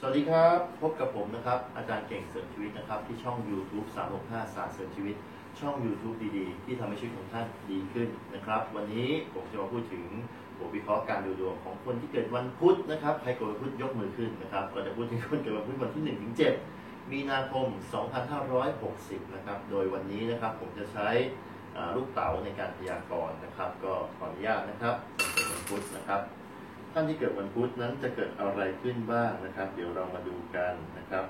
สวัสดีครับพบกับผมนะครับอาจารย์เก่งเสริมชีวิตนะครับที่ช่อง YouTube 365ศาสตร์เสริมชีวิตช่อง YouTube ดีๆที่ทำให้ชีวิตของท่านดีขึ้นนะครับวันนี้ผมจะมาพูดถึงบทวิเคราะห์การดูดวงของคนที่เกิดวันพุธนะครับใครเกิดวันพุธยกมือขึ้นนะครับเราจะพูดถึงคนเกิดวันพุธวันที่1 ถึง 7มีนาคม2560นะครับโดยวันนี้นะครับผมจะใช้ลูกเต๋าในการพยากรณ์นะครับก็ขออนุญาตนะครับเป็นวันพุธนะครับท่านที่เกิดวันพุธนั้นจะเกิดอะไรขึ้นบ้างนะครับเดี๋ยวเรามาดูกันนะครับ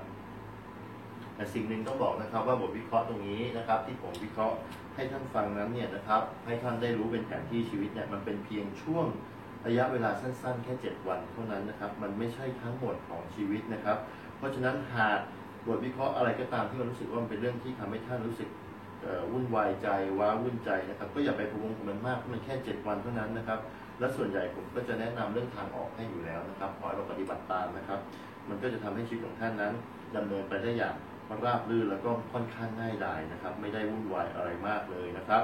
แต่สิ่งหนึ่งต้องบอกนะครับว่าบทวิเคราะห์ตรงนี้นะครับที่ผมวิเคราะห์ให้ท่านฟังนั้นเนี่ยนะครับให้ท่านได้รู้เป็นแผนที่ชีวิตเนี่ยมันเป็นเพียงช่วงระยะเวลาสั้นๆแค่7 วันเท่านั้นนะครับมันไม่ใช่ทั้งหมดของชีวิตนะครับเพราะฉะนั้นหากบทวิเคราะห์อะไรก็ตามที่มันรู้สึกว่ามันเป็นเรื่องที่ทำให้ท่านรู้สึกวุ่นวายใจว้าวุ่นใจนะครับก็อย่าไปพะวงกับมันมากเพราะมันแค่7 วันเท่านั้นนะครับและส่วนใหญ่ผมก็จะแนะนำเรื่องทางออกให้อยู่แล้วนะครับขอให้เราปฏิบัติตามนะครับมันก็จะทำให้ชีวิตของท่านนั้นดำเนินไปได้อย่างราบรื่นแล้วก็ค่อนข้างง่ายดายนะครับไม่ได้วุ่นวายอะไรมากเลยนะครั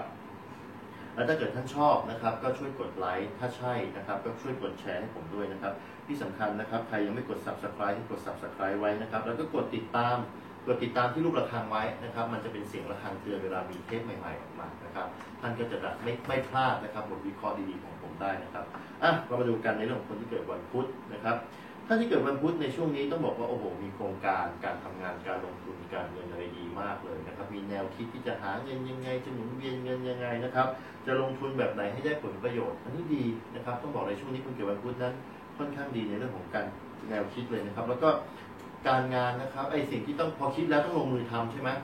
บแล้วถ้าเกิดท่านชอบนะครับก็ช่วยกดไลค์ถ้าใช่นะครับก็ช่วยกดแชร์ให้ผมด้วยนะครับที่สำคัญนะครับใครยังไม่กด Subscribe ให้กด Subscribe ไว้นะครับแล้วก็กดติดตามที่รูประฆังไว้นะครับมันจะเป็นเสียงระฆังเตือนเวลามีเทปใหม่ๆออกมานะครับท่านก็จะไม่พลาดนะครับบทวิเคราะห์ดีๆของผมได้นะครับเรามาดูกันในเรื่องของคนที่เกิดวันพุธนะครับท่านที่เกิดวันพุธในช่วงนี้ต้องบอกว่าโอ้โหมีโครงการการทำงานการลงทุนการเงินอะไรดีมากเลยนะครับมีแนวคิดที่จะหาเงินยังไงจะหมุนเวียนเงินยังไงนะครับจะลงทุนแบบไหนให้ได้ผลประโยชน์อันนี้ดีนะครับต้องบอกในช่วงนี้คนเกิดวันพุธนั้นค่อนข้างดีในเรื่องของการแนวคิดเลยนะครับแล้วก็การงานนะครับไอ้สิ่งที่ต้องพอคิดแล้วต้องลงมือทำใช่ไหม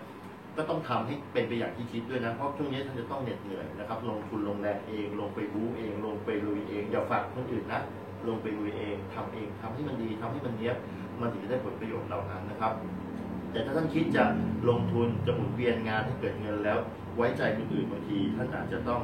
ก็ต้องทำให้เป็นไปอย่างที่คิดด้วยนะเพราะช่วงนี้ท่านจะต้องเหน็ดเหนื่อยนะครับลงทุนลงแรงเองลงไปบู๊เองลงไปลุยเองอย่าฝากคนอื่นนะลงไปลุยเองทำให้มันดีทำให้มันเนี้ยบมันถึงจะได้ผลประโยชน์เหล่านั้นนะครับแต่ถ้าท่านคิดจะลงทุนจะหมุนเวียนงานให้เกิดเงินแล้วไว้ใจคนอื่นบางทีท่านอาจจะต้อง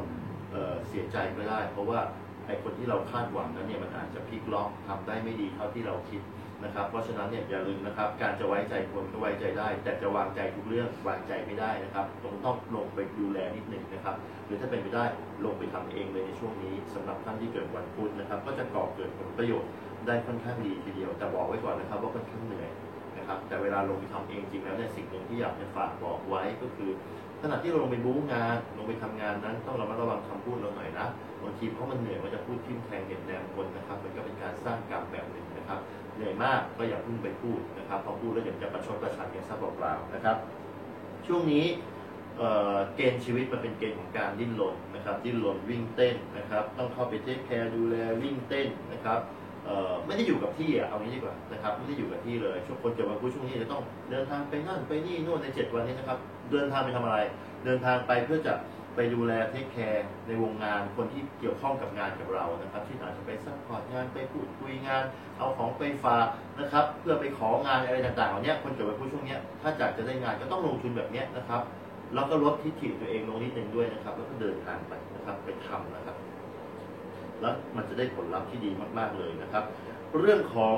เสียใจก็ได้เพราะว่าไอ้คนที่เราคาดหวังนั้นเนี่ยมันอาจจะพลิกล็อกทำได้ไม่ดีเท่าที่เราคิดนะครับเพราะฉะนั้นเนี่ยอย่าลืมนะครับการจะไว้ใจคนก็ไว้ใจได้แต่จะวางใจทุกเรื่องวางใจไม่ได้นะครับต้องลงไปดูแลนิดหนึ่งนะครับหรือถ้าเป็นไปได้ลงไปทำเองเลยในช่วงนี้สำหรับท่านที่เกิดวันพุธนะครับก็จะก่อเกิดผลประโยชน์ได้ค่อนข้างดีทีเดียวแต่บอกไว้ก่อนนะครับว่าค่อนข้างเหนื่อยนะครับแต่เวลาลงไปทำเองจริงแล้วเนี่ยสิ่งหนึ่งที่อยากจะฝากบอกไว้ก็คือขณะที่เราลงไปบู๊งานลงไปทำงานนั้นต้องระมัดระวังคำพูดเราหน่อยนะบางทีเพราะมันเหนื่อยมันจะพูดทิ่มแทงเหน็บแนมคนนะครับมันก็เป็นการสร้างกรรมแบบหนึ่งนะครับเหนื่อยมากก็อย่าเพิ่งไปพูดนะครับพอพูดแล้วเดี๋ยวจะประชดประชันกันซะเปล่าๆนะครับช่วงนี้เกณฑ์ชีวิตมันเป็นเกณฑ์ของการดิ้นรนนะครับดิ้นรนวิ่งเต้นนะครับต้องเข้าไปเทคแคร์ดูแลวิ่งเต้นนะครับไม่ได้อยู่กับที่เอางี้ดีกว่านะครับไม่ได้อยู่กับที่เลยช่วงคนเกิดวันพุธช่วงนี้จะต้องเดินทางไปนั่นไปนี่นู่นใน7 วันนี้นะครับเดินทางไปทำอะไรเดินทางไปเพื่อจะไปดูแลเทคแคร์ในวงงานคนที่เกี่ยวข้องกับงานกับเรานะครับที่อาจจะไปซัพพอร์ตงานไปพูดคุยงานเอาของไปฝากนะครับเพื่อไปของานอะไรต่างๆเหล่านี้คนเกิดวันพุธช่วงนี้ถ้าอยากจะได้งานก็ต้องลงทุนแบบนี้นะครับแล้วก็ลดทิฐิตัวเองลงนิดนึงด้วยนะครับแล้วก็เดินทางไปนะครับไปทำนะครับแล้วมันจะได้ผลลัพธ์ที่ดีมากๆเลยนะครับเรื่องของ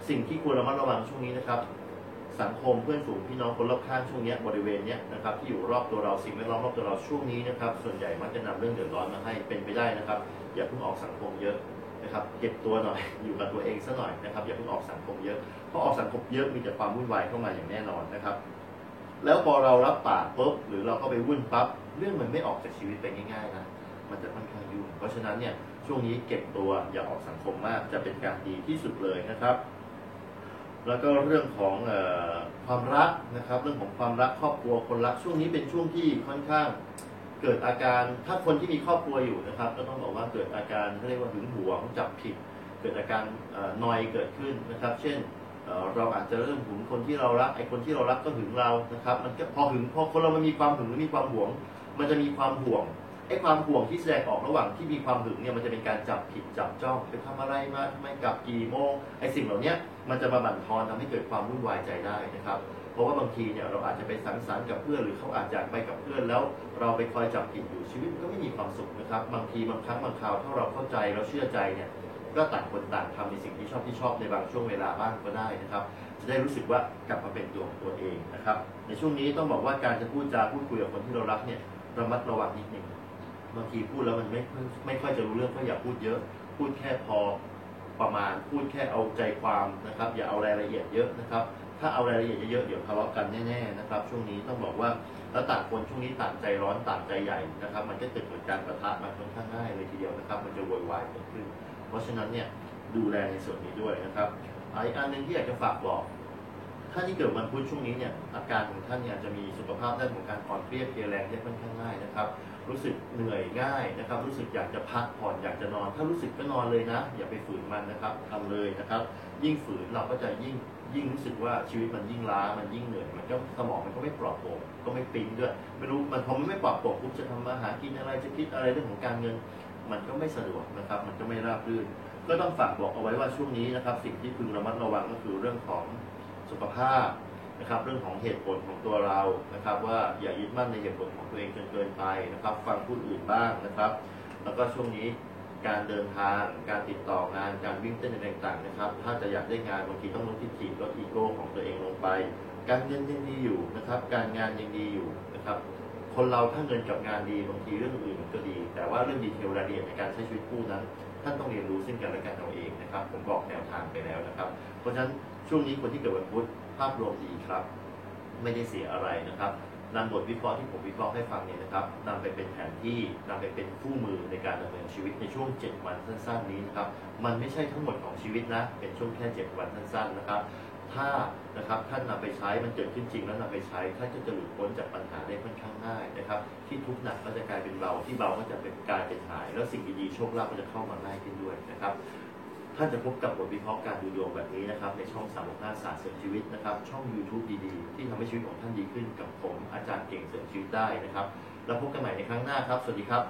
สิ่งที่ควรระมัดระวังช่วงนี้นะครับสังคมเพื่อนฝูงพี่น้องคนรอบข้างช่วงนี้บริเวณนี้นะครับที่อยู่รอบตัวเราสิ่งแวดล้อมรอบตัวเราช่วงนี้นะครับส่วนใหญ่มักจะนำเรื่องเดือดร้อนมาให้เป็นไปได้นะครับอย่าเพิ่งออกสังคมเยอะนะครับเก็บตัวหน่อยอยู่กับตัวเองซะหน่อยนะครับอย่าเพิ่งออกสังคมเยอะเพราะออกสังคมเยอะมีแต่ความวุ่นวายเข้ามาอย่างแน่นอนนะครับแล้วพอเรารับปากปุ๊บหรือเราก็ไปวุ่นปั๊บเรื่องมันไม่ออกจากชีวิตไปง่ายๆนะมันจะค่อนข้างยุ่งเพราะฉะนั้นเนี่ยช่วงนี้เก็บตัวอย่าออกสังคมมากจะเป็นการดีที่สุดเลยนะครับแล้วก็เรื่องของความรักนะครับเรื่องของความรักครอบครัวคนรักช่วงนี้เป็นช่วงที่ค่อนข้างเกิดอาการถ้าคนที่มีครอบครัวอยู่นะครับก็ต้องบอกว่าเกิดอาการเขาเรียกว่าหึงหวงจับผิดเกิดอาการนอยเกิดขึ้นนะครับเช่นเราอาจจะเริ่มหึงคนที่เรารักไอ้คนที่เรารักก็หึงเรานะครับมันก็พอคนเรามันมีความหึงหรือมีความหวงมันจะมีความห่วงไอ้ความห่วงที่แสดงออกระหว่างที่มีความหึงเนี่ยมันจะเป็นการจับผิดจับจ้องไปทำอะไรมาทำไมกลับกี่โมงไอ้สิ่งเหล่านี้มันจะมาบั่นทอนทำให้เกิดความวุ่นวายใจได้นะครับเพราะว่าบางทีเนี่ยเราอาจจะไปสังสรรค์กับเพื่อนหรือเขาอาจจะไปกับเพื่อนแล้วเราไปคอยจับผิดอยู่ชีวิตก็ไม่มีความสุขนะครับบางทีบางครั้งบางคราวถ้าเราเข้าใจเราเชื่อใจเนี่ยก็ต่างคนต่างทำในสิ่งที่ชอบในบางช่วงเวลาบ้างก็ได้นะครับจะได้รู้สึกว่ากลับมาเป็นตัวของตัวเองนะครับในช่วงนี้ต้องบอกว่าการจะพูดคุยกับคนที่เรารักเนี่ยระมัดระวังนิดนึงบางทีพูดแล้วมันไม่ค่อยจะรู้เรื่องก็อย่าพูดเยอะพูดแค่พอ ประมาณพูดแค่เอาใจความนะครับอย่าเอารายละเอียดเยอะนะครับถ้าเอารายละเอียดเยอะๆเดี๋ยวทะเลาะกันแน่ๆนะครับช่วงนี้ต้องบอกว่าแล้วต่างคนช่วงนี้ต่างใจร้อนต่างใจใหญ่นะครับมันก็เกิดการปะทะมาค่อนข้างง่ายเลยทีเดียวนะครับมันจะโวยวายเกิดขึ้นเพราะฉะนั้นเนี่ยดูแลในส่วนนี้ด้วยนะครับอีกอันหนึ่งที่อยากจะฝากบอกท่านที่เกิดวันพุธช่วงนี้เนี่ยอาการของท่านเนี่ยจะมีสุขภาพด้านของการอ่อนเพลียเพลียแรงได้ค่อนข้างง่ายนะครับรู้สึกเหนื่อยง่ายนะครับรู้สึกอยากจะพักผ่อนอยากจะนอน ถ้ารู้สึกก็นอนเลยนะอย่าไปฝืนมันนะครับทำเลยนะครับยิ่งฝืนเราก็จะยิ่งรู้สึกว่าชีวิตมันยิ่งล้ามันยิ่งเหนื่อยมันก็สมองมันก็ไม่ปลอดโปร่งก็ไม่ปิ๊งด้วยไม่รู้มันพอมันไม่ปลอดโปร่งปุ๊บจะทำมาหากินอะไรจะคิดอะไรเรื่องของการเงินมันก็ไม่สะดวกนะครับมันก็ไม่ราบรื่นก็ต้องฝากบอกเอาไว้ว่าช่วงนี้นะครับสิ่งที่พึงระมัดระวังก็คือเรื่องของสุขภาพนะครับเรื่องของเหตุผลของตัวเรานะครับว่าอย่ายึดมั่นในเหตุผลของตัวเองจนเกินไปนะครับฟังผู้อื่นบ้างนะครับแล้วก็ช่วงนี้การเดินทางการติดต่องานการวิ่งเต้นอะไรต่างๆนะครับถ้าจะอยากได้งานบางทีต้องลดทิฐิลดอีโก้ของตัวเองลงไปการเงินยังดีอยู่นะครับการงานยังดีอยู่นะครับคนเราถ้าเงินกับงานดีบางทีเรื่องอื่นมันก็ดี แต่ว่าเรื่องดีเทลรายละเอียดในการใช้ชีวิตคู่นั้นท่านต้องเรียนรู้ซึ่งกันและกันเอาเองนะครับผมบอกแนวทางไปแล้วนะครับเพราะฉะนั้นช่วงนี้คนที่เกิดวันพุธภาพรวมดีครับไม่ได้เสียอะไรนะครับนำบทวิเคราะห์ที่ผมวิเคราะห์ให้ฟังเนี่ยนะครับนำไปเป็นแผนที่นำไปเป็นคู่มือในการดำเนินชีวิตในช่วง7 วันสั้นๆนี้นะครับมันไม่ใช่ทั้งหมดของชีวิตนะเป็นช่วงแค่7 วันสั้นๆนะครับถ้านะครับท่านนำไปใช้มันเกิดขึ้นจริงแล้วนำไปใช้ท่านก็จะหลุดพ้นจากปัญหาได้ค่อนข้างง่ายนะครับที่ทุกข์หนักก็จะกลายเป็นเบาที่เบาก็จะเป็นกลายเป็นหายแล้วสิ่งดีๆโชคลาภก็จะเข้ามาง่ายขึ้นด้วยนะครับท่านจะพบกับบทวิเคราะห์การดูดวงแบบนี้นะครับในช่อง365ศาสตร์เสริมชีวิตนะครับช่อง YouTube ดีๆที่ทำให้ชีวิตของท่านดีขึ้นกับผมอาจารย์เก่งเสริมชีวิตได้นะครับแล้วพบกันใหม่ในครั้งหน้าครับสวัสดีครับ